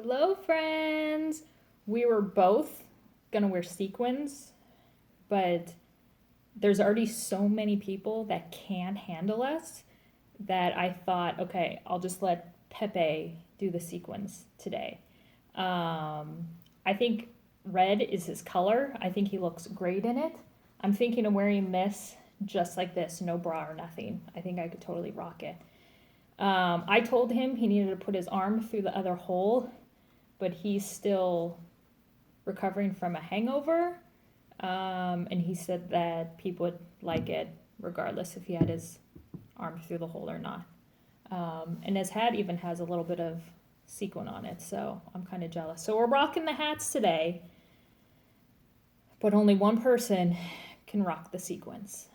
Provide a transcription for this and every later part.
Hello, friends. We were both gonna wear sequins, but there's already so many people that can't handle us that I thought, okay, I'll just let Pepe do the sequins today. I think red is his color. I think he looks great in it. I'm thinking of wearing this just like this, no bra or nothing. I think I could totally rock it. I told him he needed to put his arm through the other hole, but he's still recovering from a hangover. And he said that people would like it regardless if he had his arm through the hole or not. And his hat even has a little bit of sequin on it, so I'm kind of jealous. So we're rocking the hats today, but only one person can rock the sequins.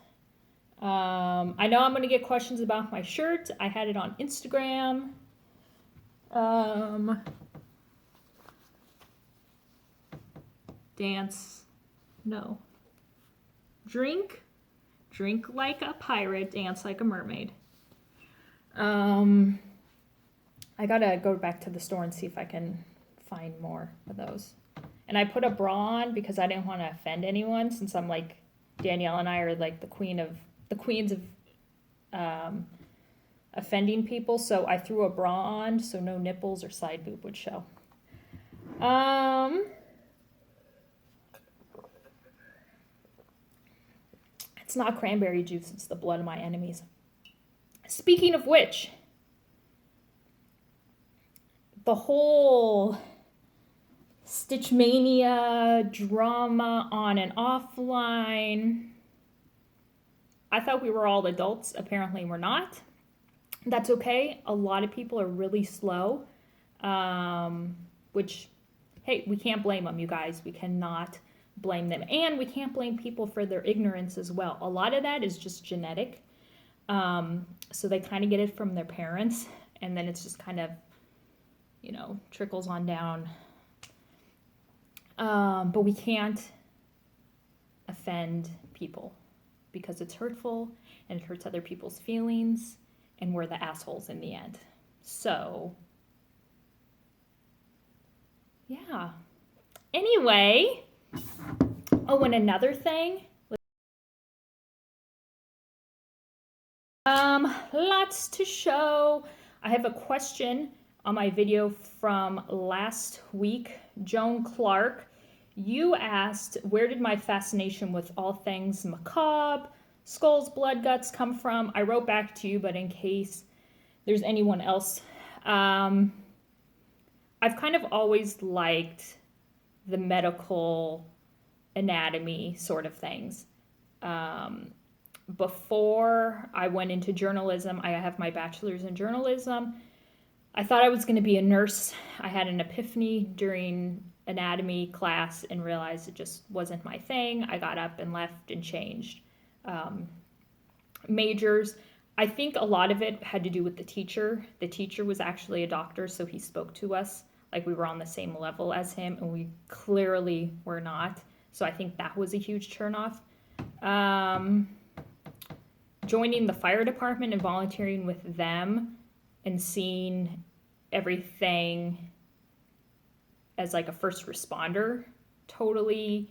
I know I'm going to get questions about my shirt. I had it on Instagram. Dance. No. Drink like a pirate, dance like a mermaid. I gotta go back to the store and see if I can find more of those. And I put a bra on because I didn't want to offend anyone, since I'm like, Danielle and I are like the queens of offending people. So I threw a bra on so no nipples or side boob would show. It's not cranberry juice, it's the blood of my enemies. Speaking of which, the whole Stitch Mania drama on and offline. I thought we were all adults. Apparently we're not. That's okay. A lot of people are really slow, which, hey, we can't blame them, you guys. We cannot blame them. And we can't blame people for their ignorance as well. A lot of that is just genetic. So they kind of get it from their parents, and then it's just kind of, trickles on down. But we can't offend people because it's hurtful and it hurts other people's feelings, and we're the assholes in the end. So, yeah. Anyway, oh, and another thing. Lots to show. I have a question on my video from last week. Joan Clark, you asked, where did my fascination with all things macabre, skulls, blood, guts come from? I wrote back to you, but in case there's anyone else, I've kind of always liked the medical anatomy sort of things. Before I went into journalism, I have my bachelor's in journalism. I thought I was going to be a nurse. I had an epiphany during anatomy class and realized it just wasn't my thing. I got up and left and changed majors. I think a lot of it had to do with the teacher. The teacher was actually a doctor, so he spoke to us like we were on the same level as him, and we clearly were not. So I think that was a huge turnoff. Joining the fire department and volunteering with them and seeing everything as like a first responder totally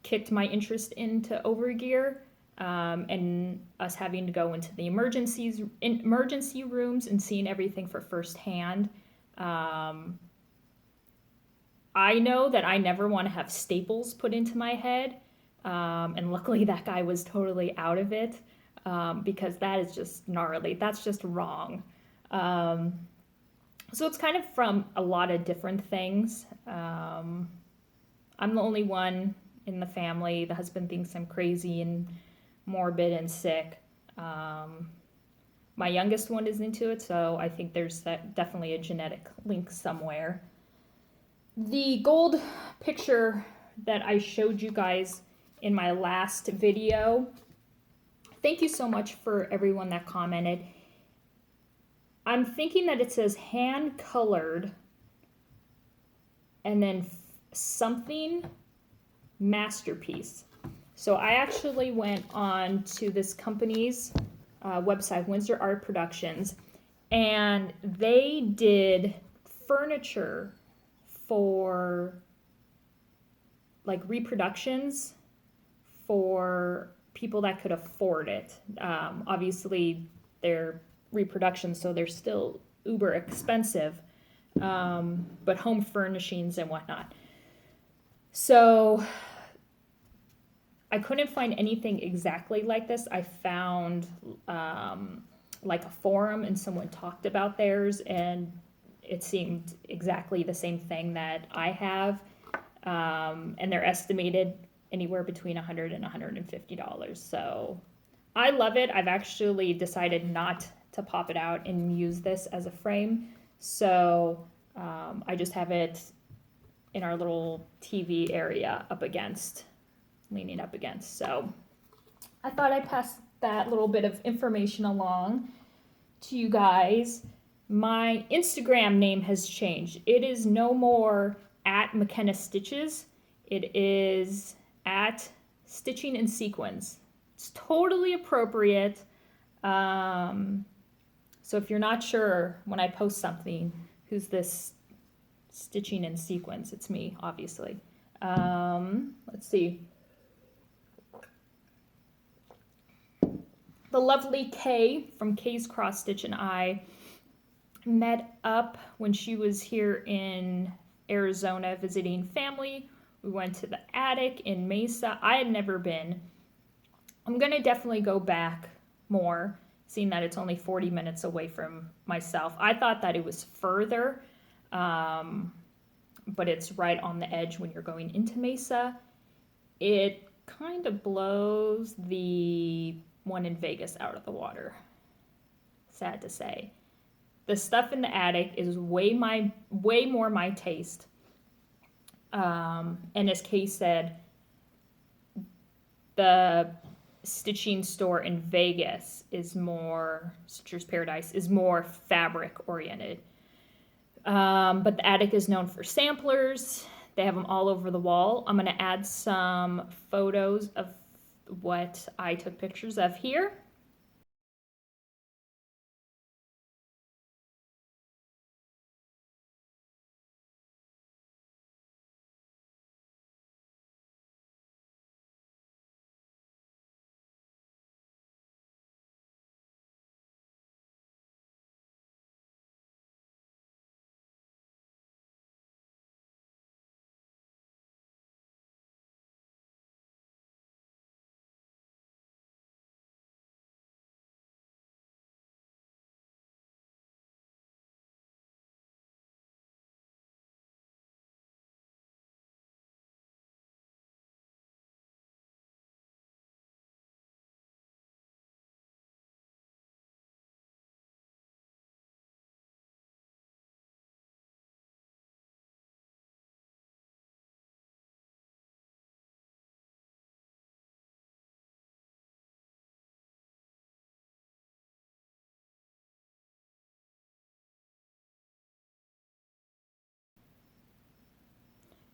kicked my interest into overgear, and us having to go into the emergency rooms and seeing everything for firsthand. I know that I never want to have staples put into my head. And luckily that guy was totally out of it, because that is just gnarly. That's just wrong. So it's kind of from a lot of different things. I'm the only one in the family. The husband thinks I'm crazy and morbid and sick. My youngest one is into it, so I think there's definitely a genetic link somewhere. The gold picture that I showed you guys in my last video, thank you so much for everyone that commented. I'm thinking that it says hand colored and then something masterpiece. So I actually went on to this company's website, Windsor Art Productions, and they did furniture for like reproductions for people that could afford it. Obviously, they're reproductions, so they're still uber expensive, but home furnishings and whatnot. So I couldn't find anything exactly like this. I found like a forum and someone talked about theirs, and it seemed exactly the same thing that I have. And they're estimated anywhere between $100 and $150. So I love it. I've actually decided not to pop it out and use this as a frame. So I just have it in our little TV area leaning up against. So I thought I'd pass that little bit of information along to you guys. My Instagram name has changed. It is no more at McKenna Stitches. It is at Stitching in Sequins. It's totally appropriate. So if you're not sure when I post something, who's this Stitching in Sequins? It's me, obviously. Let's see. The lovely Kay from Kay's Cross Stitch and I met up when she was here in Arizona visiting family. We went to the attic in Mesa. I had never been. I'm gonna definitely go back more, seeing that it's only 40 minutes away from myself. I thought that it was further, but it's right on the edge when you're going into Mesa. It kind of blows the one in Vegas out of the water. Sad to say. The stuff in the attic is way more my taste. And as Kay said, the stitching store in Vegas is more, Stitcher's Paradise, is more fabric oriented. But the attic is known for samplers. They have them all over the wall. I'm going to add some photos of what I took pictures of here.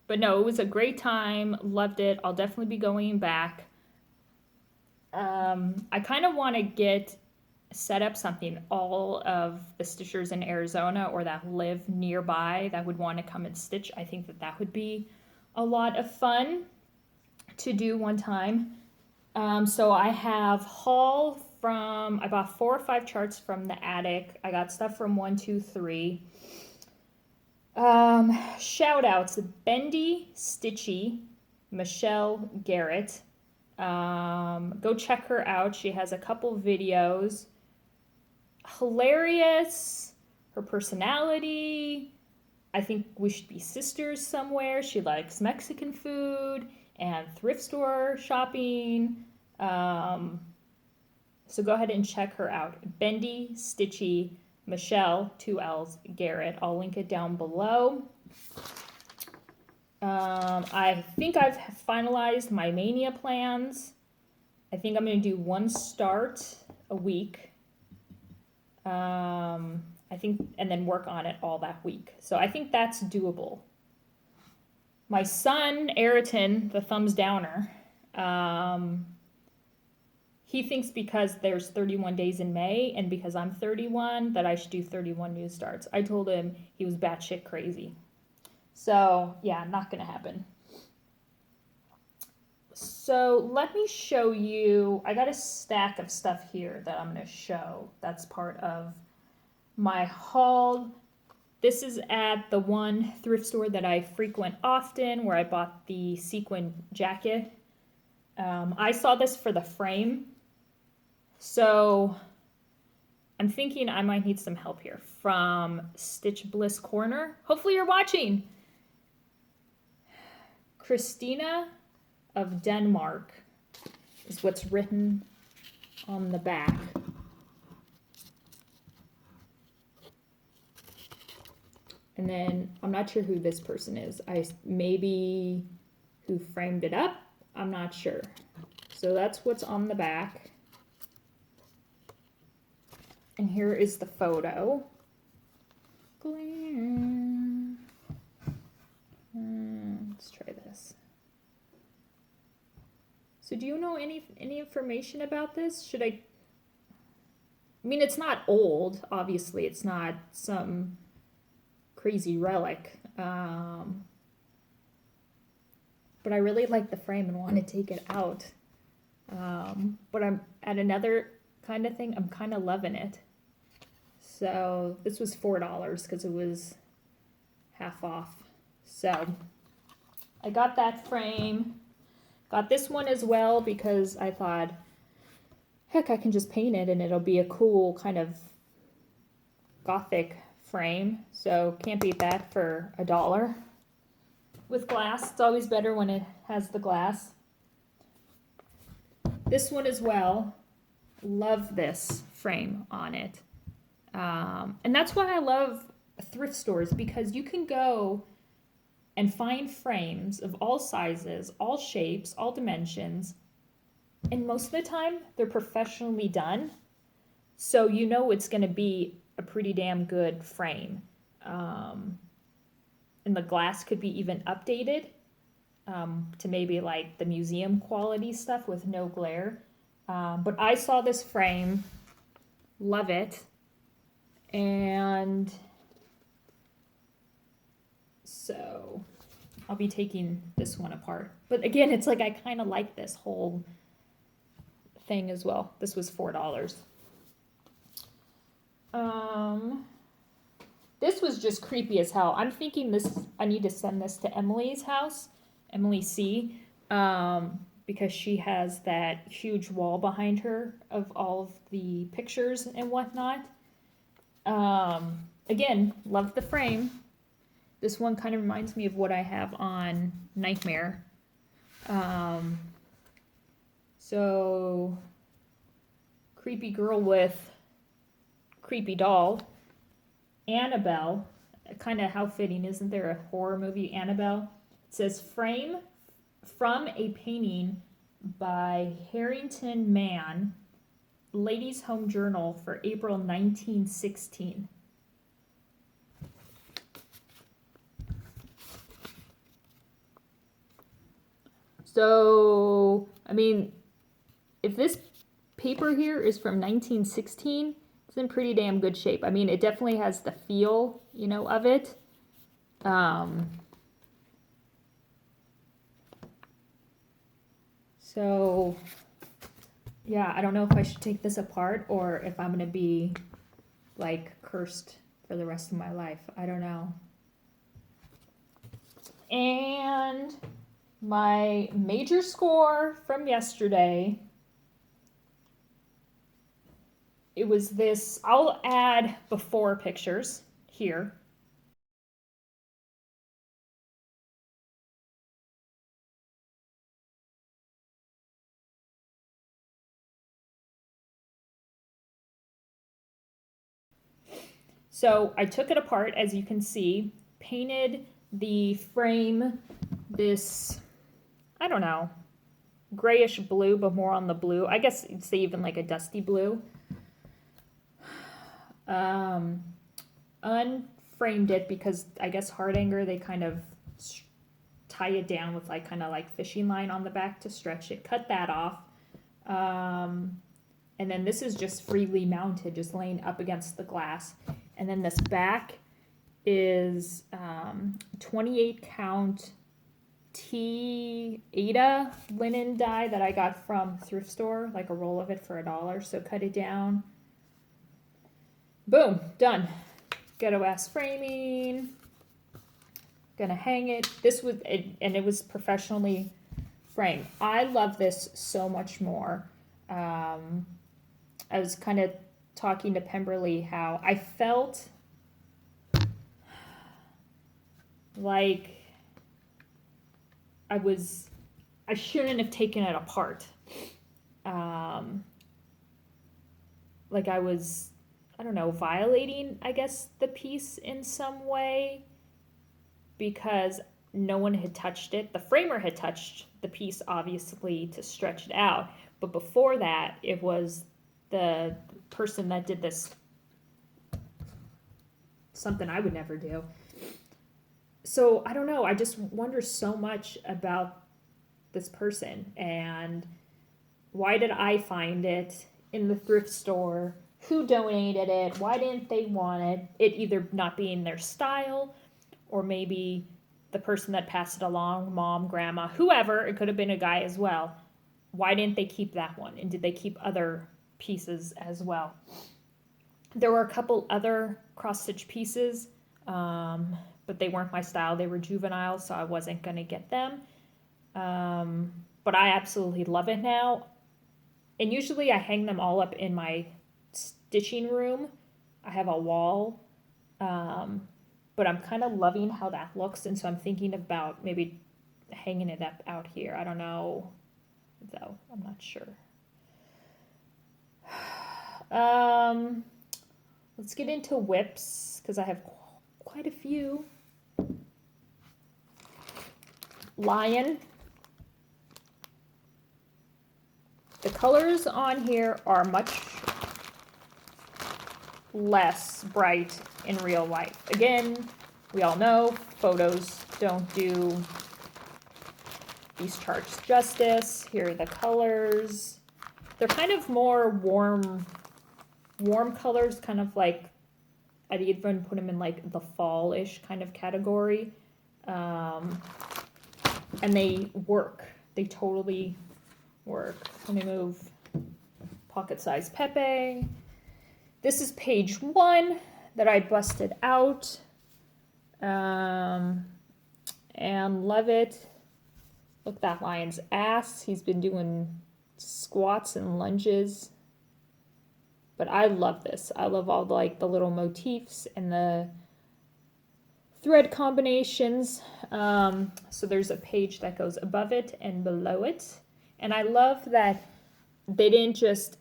But no, it was a great time. Loved it. I'll definitely be going back. I kind of want to set up something. All of the stitchers in Arizona or that live nearby that would want to come and stitch, I think that would be a lot of fun to do one time. So I have I bought 4 or 5 charts from the attic. I got stuff from 123. Shout outs: Bendy, Stitchy, Michelle Garrett. Go check her out. She has a couple videos. Hilarious. Her personality. I think we should be sisters somewhere. She likes Mexican food and thrift store shopping. So go ahead and check her out. Bendy, Stitchy, Michelle, 2 L's, Garrett. I'll link it down below. I think I've finalized my Maynia plans. I think I'm going to do 1 start a week. I think, and then work on it all that week. So I think that's doable. My son, Ayrton, the thumbs downer, he thinks because there's 31 days in May and because I'm 31 that I should do 31 new starts. I told him he was batshit crazy. So, yeah, not going to happen. So, let me show you. I got a stack of stuff here that I'm going to show. That's part of my haul. This is at the one thrift store that I frequent often, where I bought the sequin jacket. I saw this for the frame. So I'm thinking I might need some help here from Stitch Bliss Corner. Hopefully you're watching. Christina of Denmark is what's written on the back. And then I'm not sure who this person is. Maybe who framed it up. I'm not sure. So that's what's on the back. And here is the photo. Let's try this. So do you know any information about this? Should I mean, it's not old, obviously. It's not some crazy relic. But I really like the frame and want to take it out. But I'm at another kind of thing. I'm kind of loving it. So this was $4 because it was half off. So I got that frame. Got this one as well because I thought, heck, I can just paint it and it'll be a cool kind of gothic frame. So can't beat that for $1. With glass, it's always better when it has the glass. This one as well. Love this frame on it. And that's why I love thrift stores, because you can go and find frames of all sizes, all shapes, all dimensions. And most of the time, they're professionally done. So you know it's going to be a pretty damn good frame. And the glass could be even updated to maybe like the museum quality stuff with no glare. But I saw this frame, love it. And so I'll be taking this one apart. But again, it's like I kind of like this whole thing as well. This was $4. This was just creepy as hell. I'm thinking I need to send this to Emily's house, Emily C, because she has that huge wall behind her of all of the pictures and whatnot. Again, love the frame. This one kind of reminds me of what I have on Nightmare. So creepy girl with creepy doll. Annabelle, kind of how fitting, isn't there, a horror movie, Annabelle? It says frame from a painting by Harrington Mann, Ladies' Home Journal for April 1916. So, I mean, if this paper here is from 1916, it's in pretty damn good shape. I mean, it definitely has the feel, you know, of it. So, yeah, I don't know if I should take this apart or if I'm going to be, like, cursed for the rest of my life. I don't know. And my major score from yesterday, it was this. I'll add before pictures here. So I took it apart, as you can see, painted the frame this, I don't know, grayish blue, but more on the blue. I guess you'd say even like a dusty blue. Unframed it because I guess Hardanger, they kind of tie it down with like kind of like fishing line on the back to stretch it. Cut that off. And then this is just freely mounted, just laying up against the glass. And then this back is 28 count T-Ada linen dye that I got from thrift store, like a roll of it for $1. So cut it down. Boom, done. Ghetto ass framing. Gonna hang it. This was, and it was professionally framed. I love this so much more. I was kind of talking to Pemberley how I felt like I shouldn't have taken it apart. Like I was, I don't know, violating, I guess, the piece in some way because no one had touched it. The framer had touched the piece, obviously, to stretch it out. But before that, it was the person that did this, something I would never do. So I don't know. I just wonder so much about this person and why did I find it in the thrift store? Who donated it? Why didn't they want it? It either not being their style or maybe the person that passed it along, mom, grandma, whoever. It could have been a guy as well. Why didn't they keep that one? And did they keep other pieces as well? There were a couple other cross-stitch pieces, but they weren't my style. They were juvenile, so I wasn't going to get them. But I absolutely love it now. And usually I hang them all up in my stitching room. I have a wall, but I'm kind of loving how that looks. And so I'm thinking about maybe hanging it up out here. I don't know, though. I'm not sure. Let's get into whips because I have quite a few. Lion. The colors on here are much less bright in real life. Again, we all know photos don't do these charts justice. Here are the colors. They're kind of more warm colors, kind of like I'd even put them in like the fall-ish kind of category. And they work. They totally work. Let me move pocket size Pepe. This is page 1 that I busted out. And love it. Look, that lion's ass. He's been doing squats and lunges. But I love this. I love all the little motifs and the thread combinations. So there's a page that goes above it and below it. And I love that they didn't just,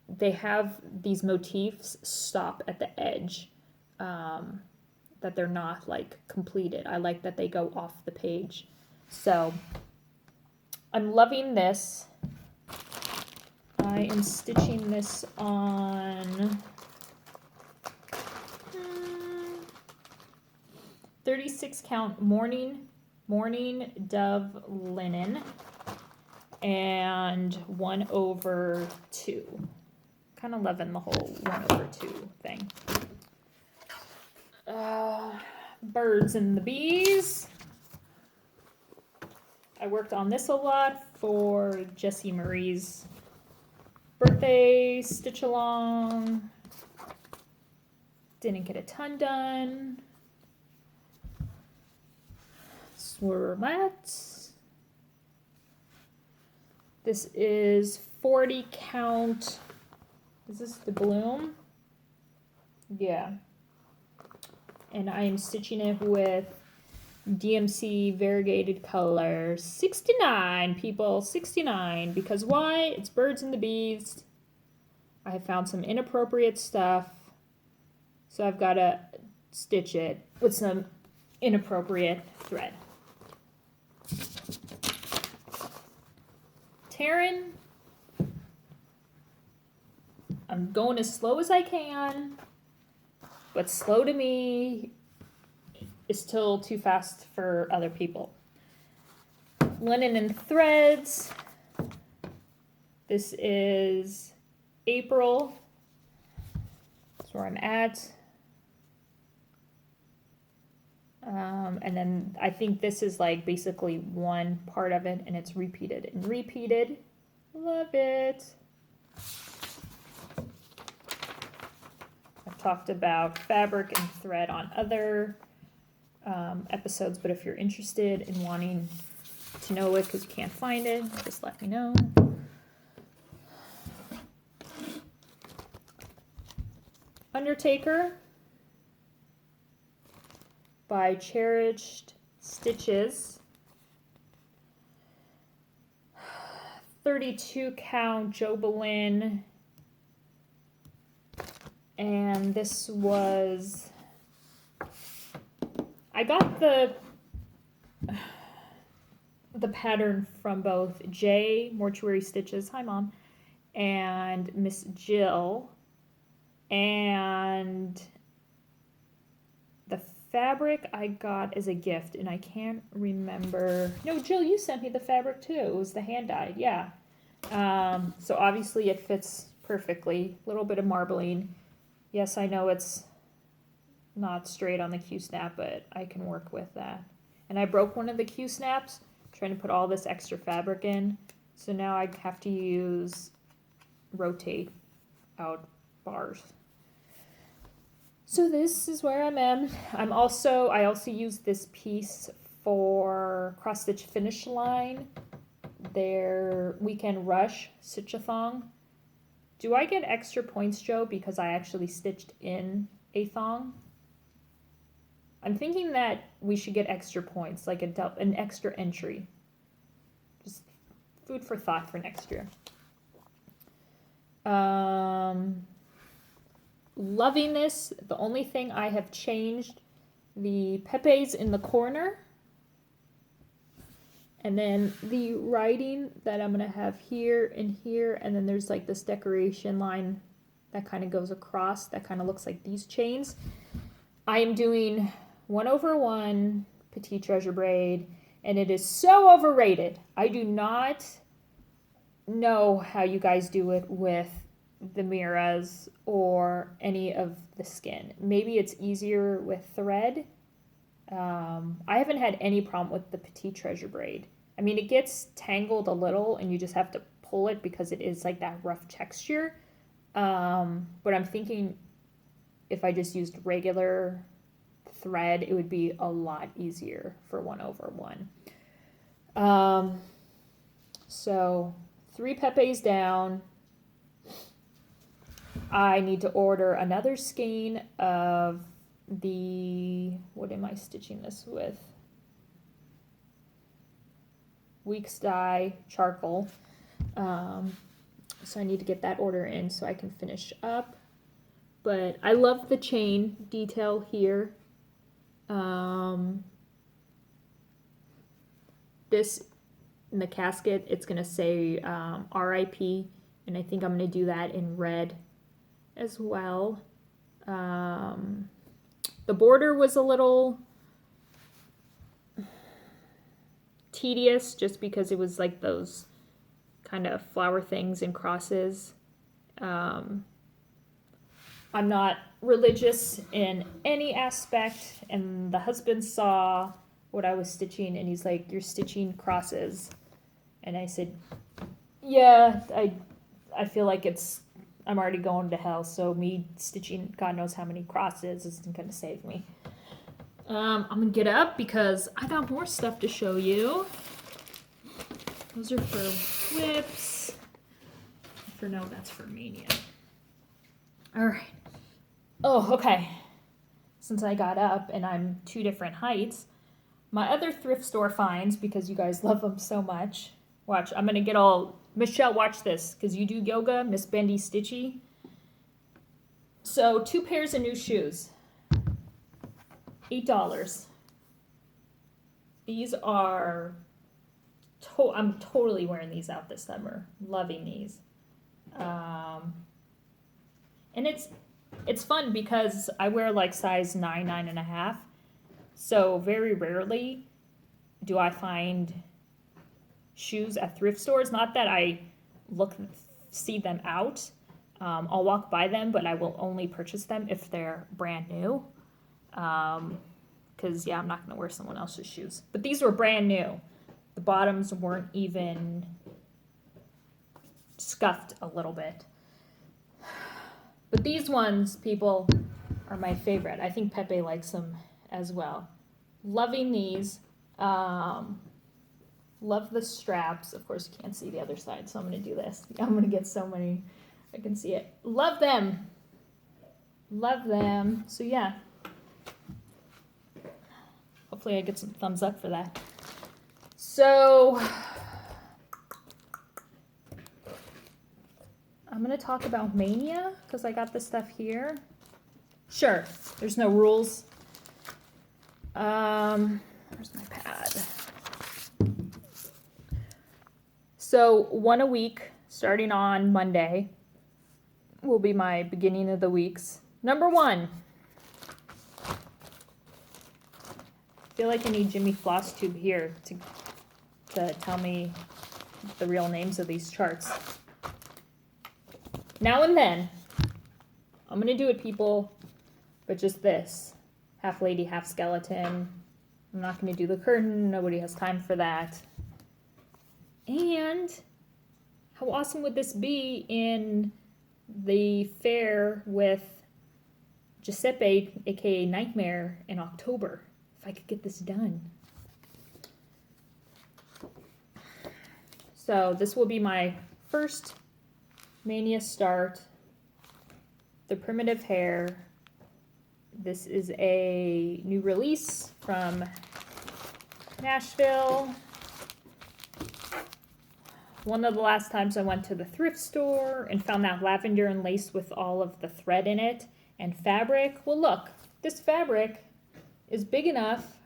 they have these motifs stop at the edge, that they're not like completed. I like that they go off the page. So I'm loving this. I am stitching this on 36 count morning dove linen and 1/2. Kind of loving the whole 1/2 thing. Birds and the bees. I worked on this a lot for Jessie Marie's birthday stitch along. Didn't get a ton done. Swirlette. This is 40 count. Is this the bloom? Yeah. And I am stitching it with DMC variegated color 69, people, 69. Because why? It's birds and the bees. I have found some inappropriate stuff, so I've got to stitch it with some inappropriate thread. Taryn, I'm going as slow as I can, but slow to me is still too fast for other people. Linen and threads. This is April. That's where I'm at. And then I think this is like basically one part of it, and it's repeated and repeated. Love it. I've talked about fabric and thread on other episodes, but if you're interested in wanting to know it because you can't find it, just let me know. Undertaker by Cherished Stitches. 32 count Joe Boleyn. And this was, I got the pattern from both J Mortuary Stitches, hi mom, and Miss Jill, and the fabric I got as a gift, and I can't remember. No, Jill, you sent me the fabric too. It was the hand dyed, yeah. So obviously it fits perfectly. A little bit of marbling. Yes, I know it's not straight on the Q-snap, but I can work with that. And I broke one of the Q-snaps trying to put all this extra fabric in. So now I have to rotate out bars. So this is where I'm at. I also use this piece for Cross Stitch Finish Line, their Weekend Rush Stitch-a-thong. Do I get extra points, Joe, because I actually stitched in a thong? I'm thinking that we should get extra points, like an extra entry. Just food for thought for next year. Loving this. The only thing I have changed, the pepes in the corner. And then the writing that I'm going to have here and here. And then there's like this decoration line that kind of goes across. That kind of looks like these chains. I am doing 1/1 Petite Treasure braid. And it is so overrated. I do not know how you guys do it with the Miras or any of the skin. Maybe it's easier with thread. I haven't had any problem with the Petite Treasure braid. I mean, it gets tangled a little and you just have to pull it because it is like that rough texture. But I'm thinking if I just used regular thread, it would be a lot easier for 1/1. So 3 pepes down. I need to order another skein of the, what am I stitching this with? Weeks Dye Charcoal. So I need to get that order in so I can finish up. But I love the chain detail here. This, in the casket, it's going to say RIP, and I think I'm going to do that in red as well. The border was a little tedious just because it was like those kind of flower things and crosses. I'm not religious in any aspect, and the husband saw what I was stitching and he's like, "You're stitching crosses." And I said, "Yeah, I feel like I'm already going to hell, so me stitching God knows how many crosses isn't going to save me." I'm going to get up because I got more stuff to show you. Those are for whips. For no, that's for Maynia. All right. Oh, okay. Since I got up and I'm 2 different heights, my other thrift store finds, because you guys love them so much. Watch, I'm going to get all... Michelle, watch this, because you do yoga, Miss Bendy Stitchy. So 2 pairs of new shoes. $8. These are... I'm totally wearing these out this summer. Loving these. And it's fun because I wear like size 9, 9.5. So very rarely do I find shoes at thrift stores. Not that I see them out. I'll walk by them, but I will only purchase them if they're brand new. Because, yeah, I'm not going to wear someone else's shoes. But these were brand new. The bottoms weren't even scuffed a little bit. But these ones, people, are my favorite. I think Pepe likes them as well. Loving these. Love the straps. Of course, you can't see the other side, so I'm going to do this. I'm going to get so many. I can see it. Love them. Love them. So, yeah. Hopefully I get some thumbs up for that. So, I'm going to talk about Maynia because I got this stuff here. Sure, there's no rules. Where's my pad? So, one a week starting on Monday will be my beginning of the weeks. Number 1. I feel like I need Jimmy Flosstube here to tell me the real names of these charts. Now and then, I'm going to do it, people, but just this. Half lady, half skeleton. I'm not going to do the curtain. Nobody has time for that. And how awesome would this be in the fair with Giuseppe, aka Nightmare, in October, if I could get this done. So this will be my first Maynia start. The primitive hair. This is a new release from Nashville. One of the last times I went to the thrift store and found that lavender and lace with all of the thread in it and fabric. Well, look, this fabric is big enough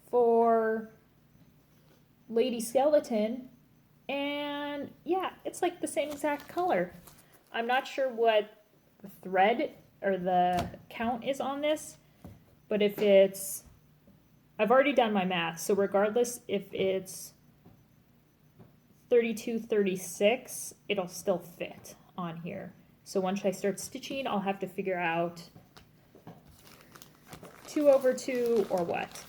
for Lady Skeleton. And yeah, it's like the same exact color. I'm not sure what the thread or the count is on this, but if it's, I've already done my math, so regardless if it's 32, 36, it'll still fit on here. So once I start stitching, I'll have to figure out 2/2 or what.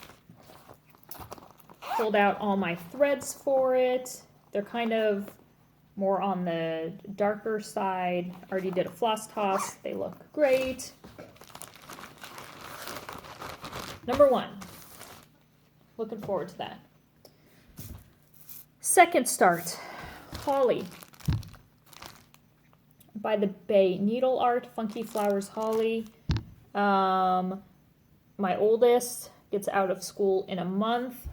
Pulled out all my threads for it. They're kind of more on the darker side. Already did a floss toss. They look great. Number 1. Looking forward to that. Second start, Holly. By the Bay Needle Art, Funky Flowers Holly. My oldest gets out of school in a month.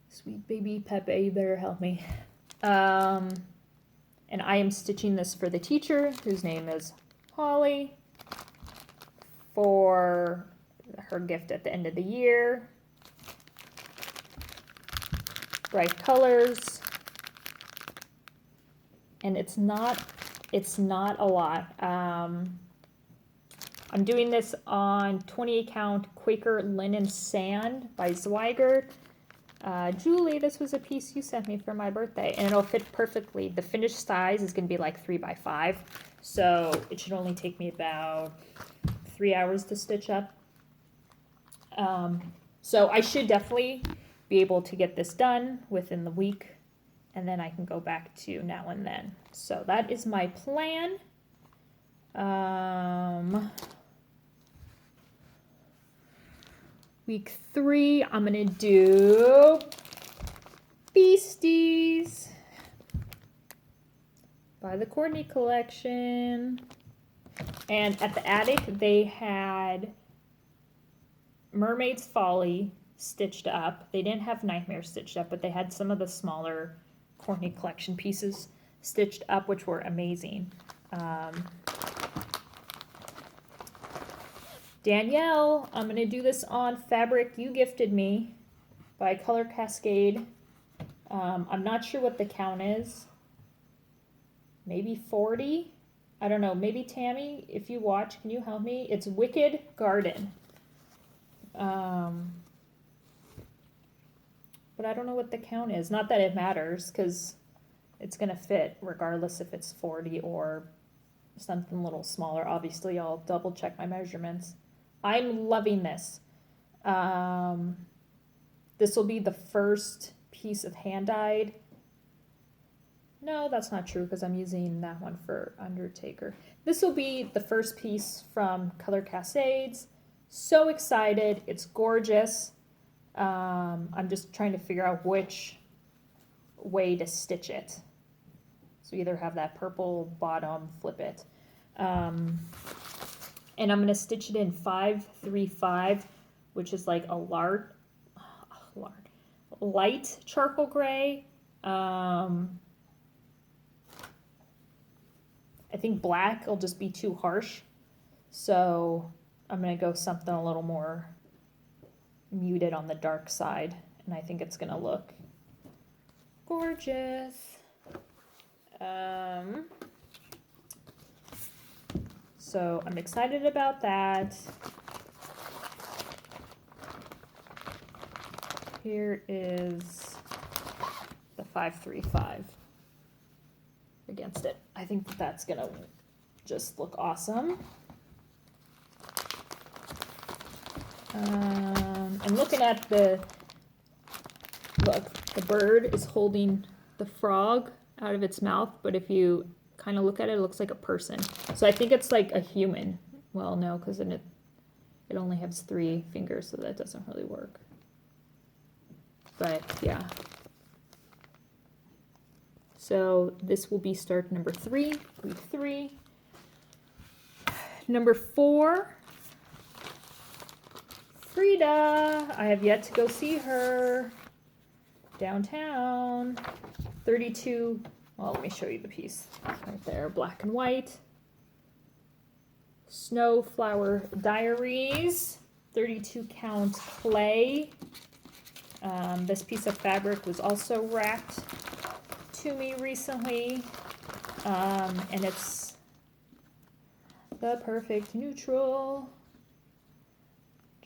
Sweet baby Pepe, you better help me. And I am stitching this for the teacher, whose name is Holly, for her gift at the end of the year. Bright colors. And it's not a lot. I'm doing this on 28 count Quaker Linen Sand by Zweigert. Julie, this was a piece you sent me for my birthday, and it'll fit perfectly. The finished size is going to be like 3x5, so it should only take me about 3 hours to stitch up. So I should definitely be able to get this done within the week, and then I can go back to now and then. So that is my plan. Week 3, I'm going to do Beasties by the Courtney Collection. And at the attic, they had Mermaid's Folly stitched up. They didn't have Nightmare stitched up, but they had some of the smaller Courtney Collection pieces stitched up, which were amazing. Danielle, I'm going to do this on fabric you gifted me by Color Cascade. I'm not sure what the count is. Maybe 40? I don't know. Maybe Tammy, if you watch, can you help me? It's Wicked Garden. But I don't know what the count is. Not that it matters, because it's gonna fit regardless if it's 40 or something a little smaller. Obviously, I'll double check my measurements. I'm loving this. This will be the first piece of hand-dyed. No, that's not true because I'm using that one for Undertaker. This will be the first piece from Color Cascades. So excited. It's gorgeous. I'm just trying to figure out which way to stitch it. So either have that purple bottom, flip it. And I'm going to stitch it in 535, which is like a light charcoal gray. I think black will just be too harsh. So I'm going to go something a little more muted on the dark side. And I think it's going to look gorgeous. So I'm excited about that. Here is the 535 against it. I think that's gonna just look awesome. I'm looking at the bird is holding the frog out of its mouth, but if you kind of look at it, it looks like a person. So I think it's like a human. Well, no, because then it only has 3 fingers, so that doesn't really work. But yeah. So this will be start number 3, week 3. Number 4, Frida. I have yet to go see her downtown. 32. Well, let me show you the piece right there, black and white. Snowflower Diaries, 32 count clay. This piece of fabric was also wrapped to me recently, and it's the perfect neutral.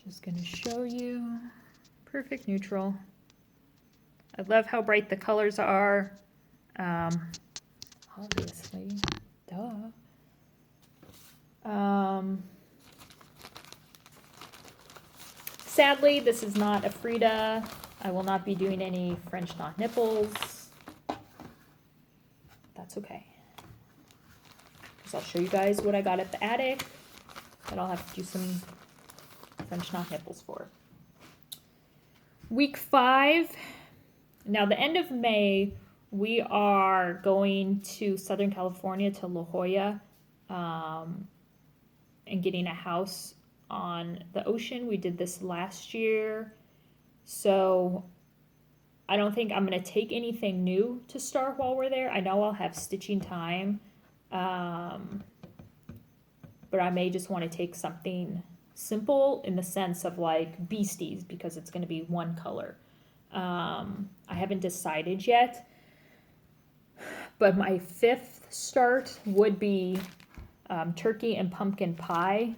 Just gonna show you, perfect neutral. I love how bright the colors are. Obviously, duh. Sadly, this is not a Frida. I will not be doing any French knot nipples. That's okay. Because I'll show you guys what I got at the attic that I'll have to do some French knot nipples for. Week 5. Now, the end of May, we are going to Southern California to La Jolla and getting a house on the ocean. We did this last year. So I don't think I'm going to take anything new to start while we're there. I know I'll have stitching time, but I may just want to take something simple in the sense of like beasties because it's going to be one color. I haven't decided yet, but my 5th start would be turkey and pumpkin pie.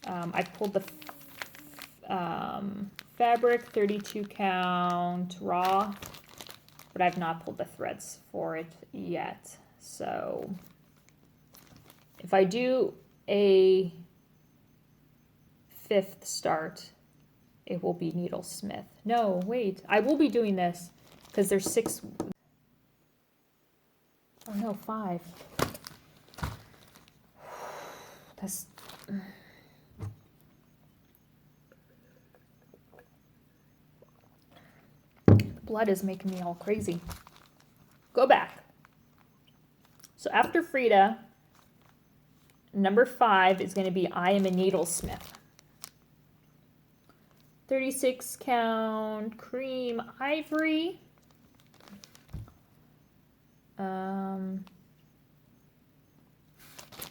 I pulled the fabric 32 count raw, but I've not pulled the threads for it yet. So if I do a 5th start, it will be needlesmith. No, wait, I will be doing this because there's 6. Oh no, 5. That's. Blood is making me all crazy. Go back. So after Frida, number 5 is going to be I Am a Needlesmith. 36 count cream ivory. And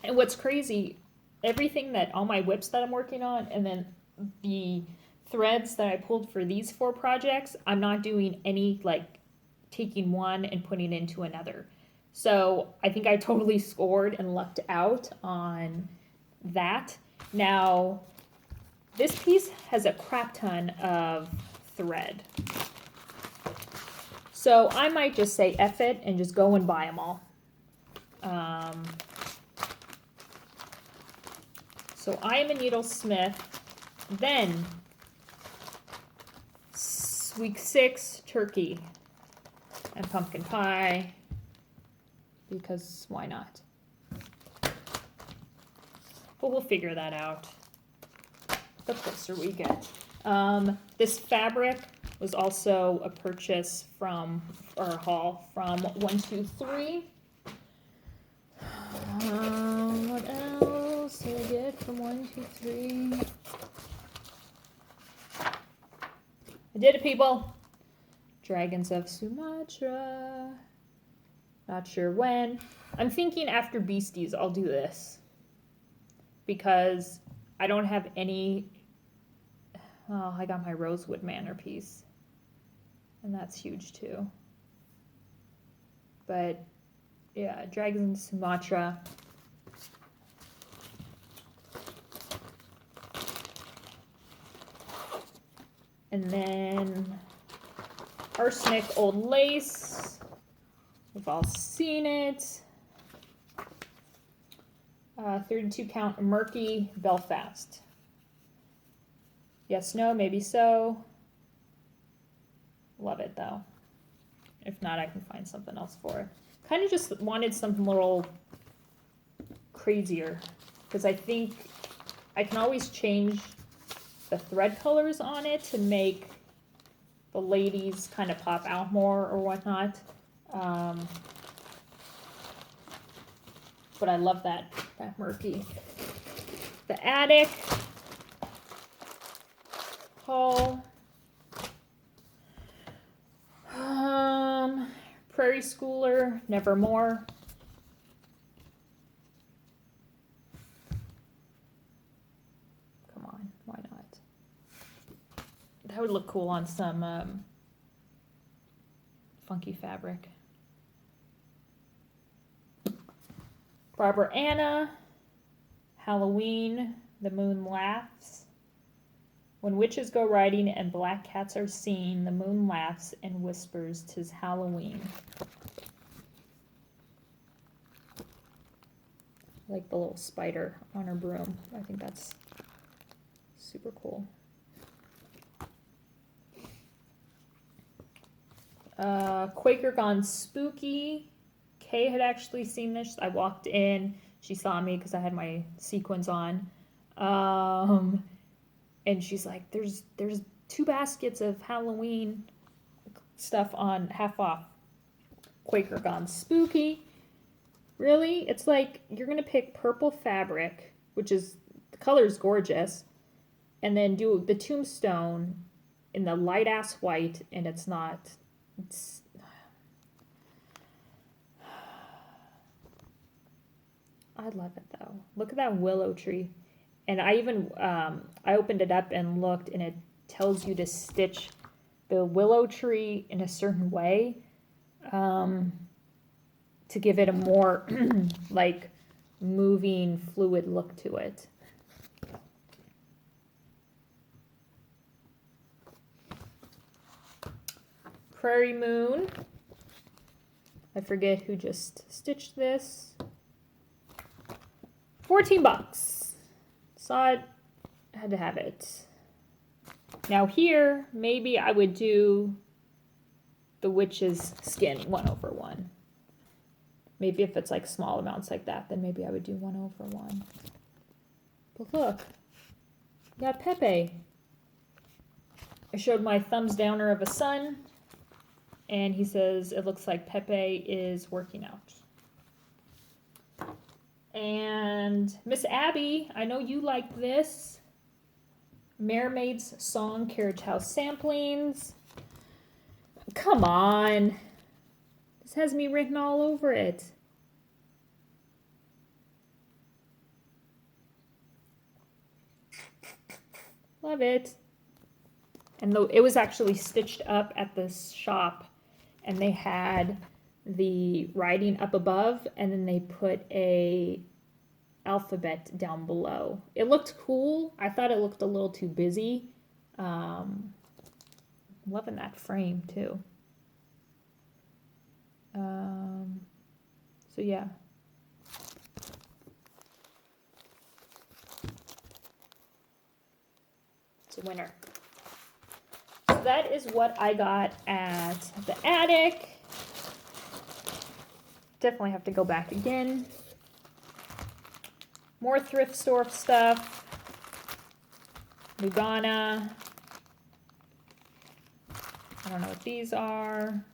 what's crazy, everything that, all my whips that I'm working on, and then the threads that I pulled for these 4 projects, I'm not doing any like taking one and putting it into another. So I think I totally scored and lucked out on that. Now, this piece has a crap ton of thread. So I might just say F it and just go and buy them all. So I am a needlesmith. Then week 6, turkey and pumpkin pie, because why not? But we'll figure that out the closer we get. This fabric was also a purchase from, or a haul from 123. What else did I get from 123? I did it, people. Dragons of Sumatra. Not sure when. I'm thinking after Beasties I'll do this, because I don't have any. Oh, I got my rosewood mantelpiece, and that's huge too. But yeah, Dragons of Sumatra. And then Arsenic Old Lace. We've all seen it. 32 count Murky Belfast. Yes, no, maybe so. Love it though. If not, I can find something else for it. Kind of just wanted something a little crazier, because I think I can always change the thread colors on it to make the ladies kind of pop out more or whatnot. But I love that murky. The Attic haul. Prairie Schooler, Nevermore. Come on, why not? That would look cool on some funky fabric. Barbara Anna, Halloween, The Moon Laughs. When witches go riding and black cats are seen, the moon laughs and whispers, 'tis Halloween. I like the little spider on her broom. I think that's super cool. Quaker Gone Spooky. Kay had actually seen this. I walked in. She saw me because I had my sequins on. And she's like, there's 2 baskets of Halloween stuff on half off. Quaker Gone Spooky. Really? It's like you're going to pick purple fabric, which is, the color's gorgeous, and then do the tombstone in the light ass white, and it's not. I love it though. Look at that willow tree. And I even, I opened it up and looked, and it tells you to stitch the willow tree in a certain way to give it a more like moving, fluid look to it. Prairie Moon. I forget who just stitched this. 14 bucks. Saw it, had to have it. Now here, maybe I would do the witch's skin 1/1. Maybe if it's like small amounts like that, then maybe I would do 1/1. But look, we got Pepe. I showed my thumbs downer of a son, and he says it looks like Pepe is working out. And Miss Abby, I know you like this. Mermaid's Song Carriage House samplings. Come on. This has me written all over it. Love it. And though it was actually stitched up at the shop, and they had the writing up above, and then they put a alphabet down below. It looked cool. I thought it looked a little too busy. Loving that frame too. So yeah. It's a winner. So that is what I got at the attic. Definitely have to go back again. More thrift store stuff. Lugana. I don't know what these are.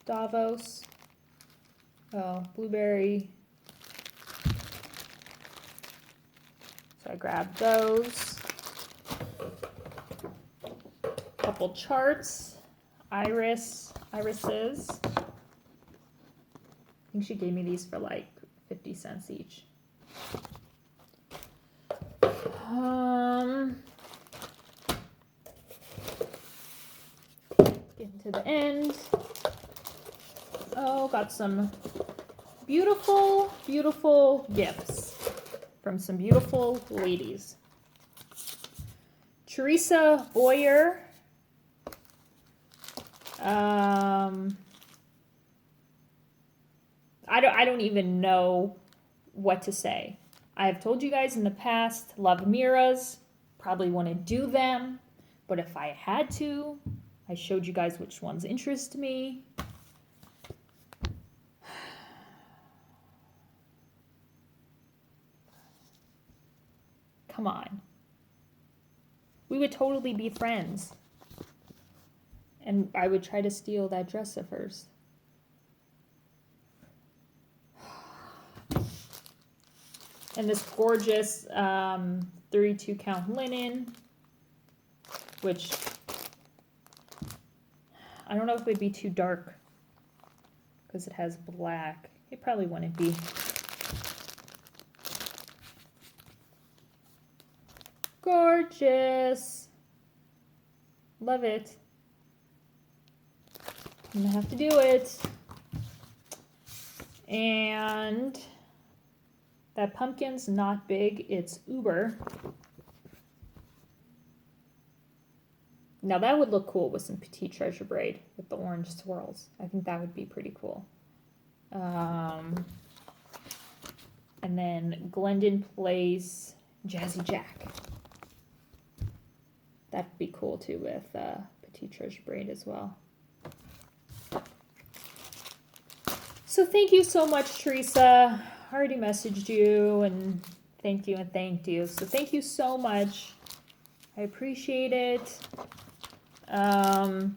Davos. Oh, blueberry. So I grabbed those. Couple charts. Irises. I think she gave me these for like 50 cents each. Getting to the end. Oh, got some beautiful, beautiful gifts from some beautiful ladies. Teresa Boyer. I don't even know what to say. I have told you guys in the past, love mirrors, probably want to do them, but if I had to, I showed you guys which ones interest me. Come on. We would totally be friends. And I would try to steal that dress of hers. And this gorgeous 32 count linen, which I don't know if it would be too dark because it has black. It probably wouldn't be. Gorgeous. Love it. I'm gonna have to do it. And that pumpkin's not big, it's uber. Now that would look cool with some petite treasure braid with the orange swirls. I think that would be pretty cool. And then Glendon Place Jazzy Jack. That'd be cool too with petite treasure braid as well. So thank you so much, Teresa. I already messaged you and thanked you and thanked you. So thank you so much. I appreciate it. I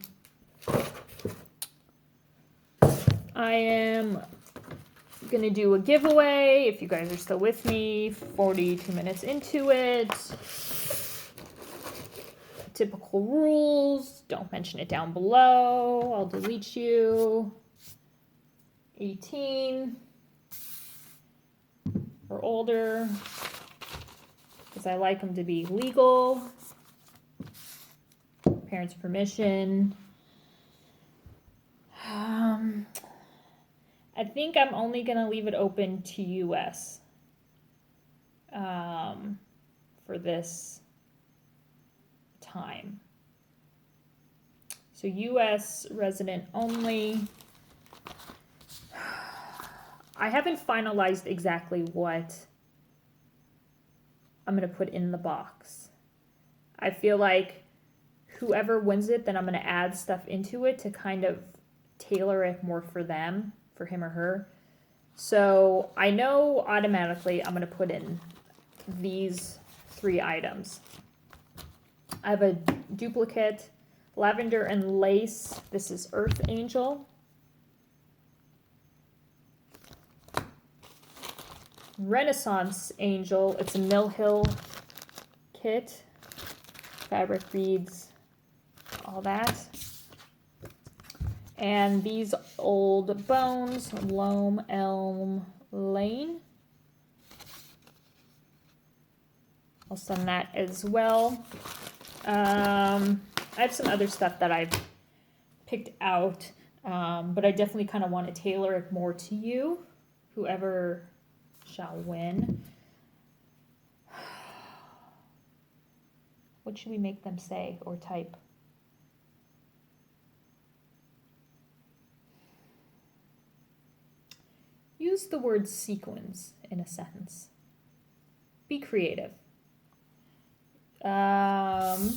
am gonna do a giveaway if you guys are still with me. 42 minutes into it. Typical rules. Don't mention it down below. I'll delete you. 18 or older, because I like them to be legal. Parents' permission. I think I'm only going to leave it open to US for this time. So US resident only. I haven't finalized exactly what I'm going to put in the box. I feel like whoever wins it, then I'm going to add stuff into it to kind of tailor it more for them, for him or her. So I know automatically I'm going to put in these 3 items. I have a duplicate, lavender and lace. This is Earth Angel. Renaissance Angel. It's a Mill Hill kit. Fabric beads, all that. And these old bones, Loam Elm Lane. I'll send that as well. I have some other stuff that I've picked out, but I definitely kind of want to tailor it more to you, whoever shall win. What should we make them say or type? use the word sequins in a sentence. Be creative. And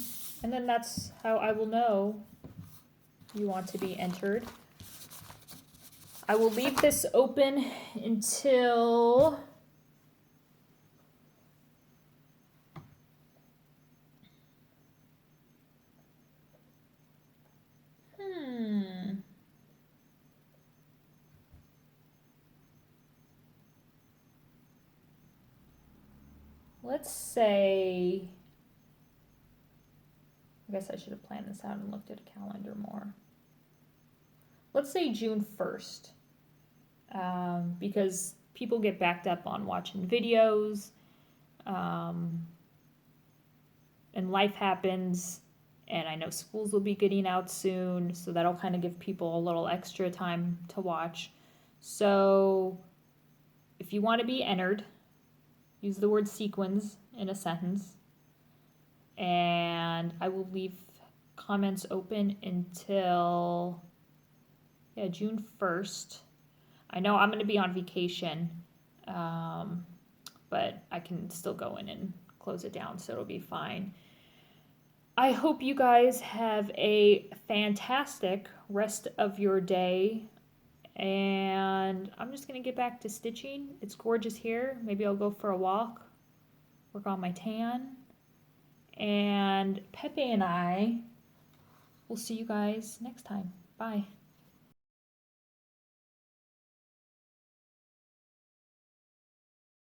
then that's how I will know you want to be entered. I will leave this open until let's say, I guess I should have planned this out and looked at a calendar more. Let's say June 1st, because people get backed up on watching videos, and life happens, and I know schools will be getting out soon, so that'll kind of give people a little extra time to watch. So if you want to be entered, use the word sequins in a sentence, and I will leave comments open until June 1st. I know I'm going to be on vacation, but I can still go in and close it down, so it'll be fine. I hope you guys have a fantastic rest of your day, and I'm just going to get back to stitching. It's gorgeous here. Maybe I'll go for a walk, work on my tan, and Pepe and I will see you guys next time. Bye.